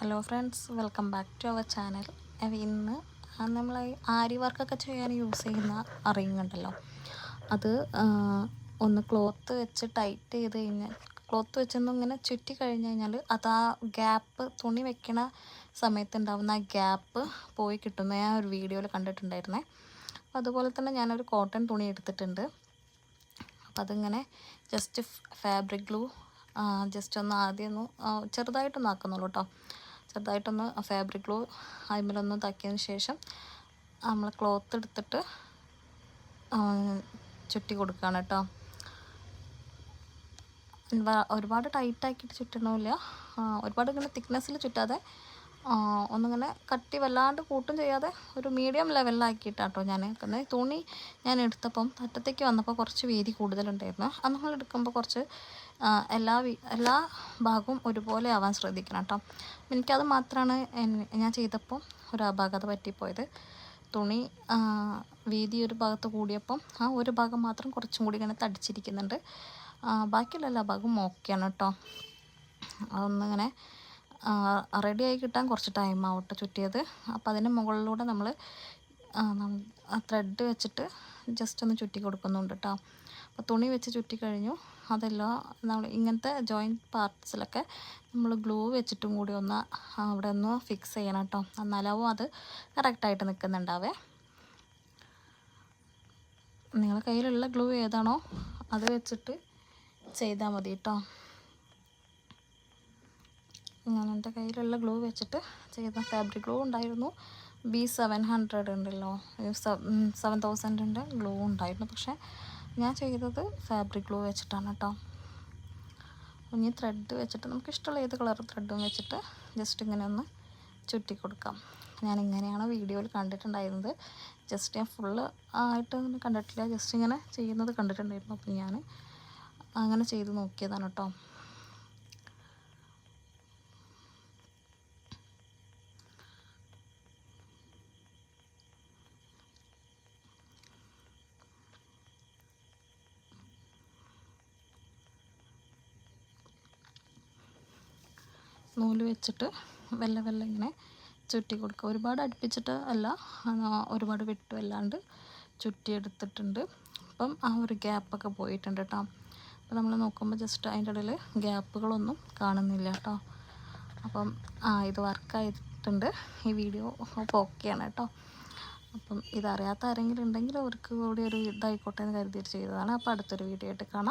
Hello friends, welcome back to our channel. ഇന്ന് നമ്മൾ ആരി വർക്കൊക്കെ ചെയ്യാൻ യൂസ് ചെയ്യുന്ന റിങ് ഉണ്ടല്ലോ, അത് ഒന്ന് ക്ലോത്ത് വെച്ച് ടൈറ്റ് ചെയ്ത് കഴിഞ്ഞാൽ, ക്ലോത്ത് വെച്ചൊന്നും ഇങ്ങനെ ചുറ്റി കഴിഞ്ഞ് കഴിഞ്ഞാൽ അത് ആ ഗ്യാപ്പ്, തുണി വെക്കണ സമയത്തുണ്ടാവുന്ന ആ ഗ്യാപ്പ് പോയി കിട്ടുന്ന ഞാൻ ഒരു വീഡിയോയിൽ കണ്ടിട്ടുണ്ടായിരുന്നേ. അപ്പോൾ അതുപോലെ തന്നെ ഞാനൊരു കോട്ടൺ തുണി എടുത്തിട്ടുണ്ട്. അപ്പോൾ അതിങ്ങനെ ജസ്റ്റ് ഫാബ്രിക് ഗ്ലൂ ജസ്റ്റ് ഒന്ന് ആദ്യം ഒന്ന് ചെറുതായിട്ടൊന്ന് ആക്കുന്നുള്ളൂ കേട്ടോ. ചെറുതായിട്ടൊന്ന് ഫാബ്രിക് ഗ്ലൂ അതിലൊന്ന് താക്കിയതിന് ശേഷം നമ്മൾ ക്ലോത്ത് എടുത്തിട്ട് ചുറ്റി കൊടുക്കുകയാണ് കേട്ടോ. ഒരുപാട് ടൈറ്റാക്കിയിട്ട് ചുറ്റണമില്ല, ഒരുപാട് ഇങ്ങനെ തിക്നെസ്സിൽ ചുറ്റാതെ ഒന്നിങ്ങനെ കട്ടി വല്ലാണ്ട് കൂട്ടും ചെയ്യാതെ ഒരു മീഡിയം ലെവലിലാക്കിയിട്ടാട്ടോ ഞാൻ നിൽക്കുന്നത്. തുണി ഞാൻ എടുത്തപ്പം അറ്റത്തേക്ക് വന്നപ്പോൾ കുറച്ച് വീതി കൂടുതലുണ്ടായിരുന്നു. അത് നമ്മൾ എടുക്കുമ്പോൾ കുറച്ച് എല്ലാ ഭാഗവും ഒരുപോലെ ആവാൻ ശ്രദ്ധിക്കണം കേട്ടോ. എനിക്കത് മാത്രമാണ് ഞാൻ ചെയ്തപ്പോൾ ഒരു അപാകത പറ്റിപ്പോയത്. തുണി വീതി ഒരു ഭാഗത്ത് കൂടിയപ്പം ആ ഒരു ഭാഗം മാത്രം കുറച്ചും കൂടി ഇങ്ങനെ തടിച്ചിരിക്കുന്നുണ്ട്. ബാക്കിയുള്ള എല്ലാ ഭാഗവും ഓക്കെയാണ് കേട്ടോ. അതൊന്നിങ്ങനെ റെഡിയായി കിട്ടാൻ കുറച്ച് ടൈം ആവട്ടെ ചുറ്റിയത്. അപ്പോൾ അതിന് മുകളിലൂടെ നമ്മൾ ത്രെഡ് വെച്ചിട്ട് ജസ്റ്റ് ഒന്ന് ചുറ്റി കൊടുക്കുന്നുണ്ട് കേട്ടോ. അപ്പോൾ തുണി വെച്ച് ചുറ്റി കഴിഞ്ഞു. അതെല്ലാം നമ്മൾ ഇങ്ങനത്തെ ജോയിൻറ്റ് പാർട്സിലൊക്കെ നമ്മൾ ഗ്ലൂ വെച്ചിട്ടും കൂടി ഒന്ന് അവിടെ ഒന്ന് ഫിക്സ് ചെയ്യണം കേട്ടോ. എന്നാലാവും അത് കറക്റ്റായിട്ട് നിൽക്കുന്നുണ്ടാവേ. നിങ്ങളുടെ കയ്യിലുള്ള ഗ്ലൂ ഏതാണോ അത് വെച്ചിട്ട് ചെയ്താൽ മതി കേട്ടോ. ഞാൻ എൻ്റെ കയ്യിലുള്ള ഗ്ലൂ വെച്ചിട്ട് ചെയ്ത ഫാബ്രിക് ഗ്ലൂ ഉണ്ടായിരുന്നു. B700 ഉണ്ടല്ലോ, 7000 ഗ്ലൂ ഉണ്ടായിരുന്നു. പക്ഷേ ഞാൻ ചെയ്തത് ഫാബ്രിക് ഗ്ലൂ വെച്ചിട്ടാണ് കേട്ടോ. ഇനി ത്രെഡ് വെച്ചിട്ട് നമുക്ക് ഇഷ്ടമുള്ള ഏത് കളർ ത്രെഡും വെച്ചിട്ട് ജസ്റ്റ് ഇങ്ങനെ ഒന്ന് ചുറ്റി കൊടുക്കാം. ഞാനിങ്ങനെയാണ് വീഡിയോയിൽ കണ്ടിട്ടുണ്ടായിരുന്നത്. ജസ്റ്റ് ഞാൻ ഫുള്ള് ആയിട്ട് അങ്ങനെ കണ്ടിട്ടില്ല, ജസ്റ്റ് ഇങ്ങനെ ചെയ്യുന്നത് കണ്ടിട്ടുണ്ടായിരുന്നു. അപ്പം ഞാൻ അങ്ങനെ ചെയ്ത് നോക്കിയതാണ് കേട്ടോ. നൂല് വെച്ചിട്ട് വെല്ല ഇങ്ങനെ ചുറ്റി കൊടുക്കുക. ഒരുപാട് അടുപ്പിച്ചിട്ട് അല്ല, ഒരുപാട് വിട്ടും അല്ലാണ്ട് ചുറ്റിയെടുത്തിട്ടുണ്ട്. അപ്പം ആ ഒരു ഗ്യാപ്പൊക്കെ പോയിട്ടുണ്ട് കേട്ടോ. അപ്പോൾ നമ്മൾ നോക്കുമ്പോൾ ജസ്റ്റ് അതിൻ്റെ ഇടയിൽ ഗ്യാപ്പുകളൊന്നും കാണുന്നില്ല കേട്ടോ. അപ്പം ഇത് വർക്കായിട്ടുണ്ട്. ഈ വീഡിയോ അപ്പോൾ ഓക്കെയാണ് കേട്ടോ. അപ്പം ഇതറിയാത്ത ആരെങ്കിലും ഉണ്ടെങ്കിൽ അവർക്ക് കൂടി ഒരു ഇതായിക്കോട്ടെ എന്ന് കരുതിയിട്ട് ചെയ്തതാണ്. അപ്പോൾ അടുത്തൊരു വീഡിയോ ആയിട്ട് കാണാം.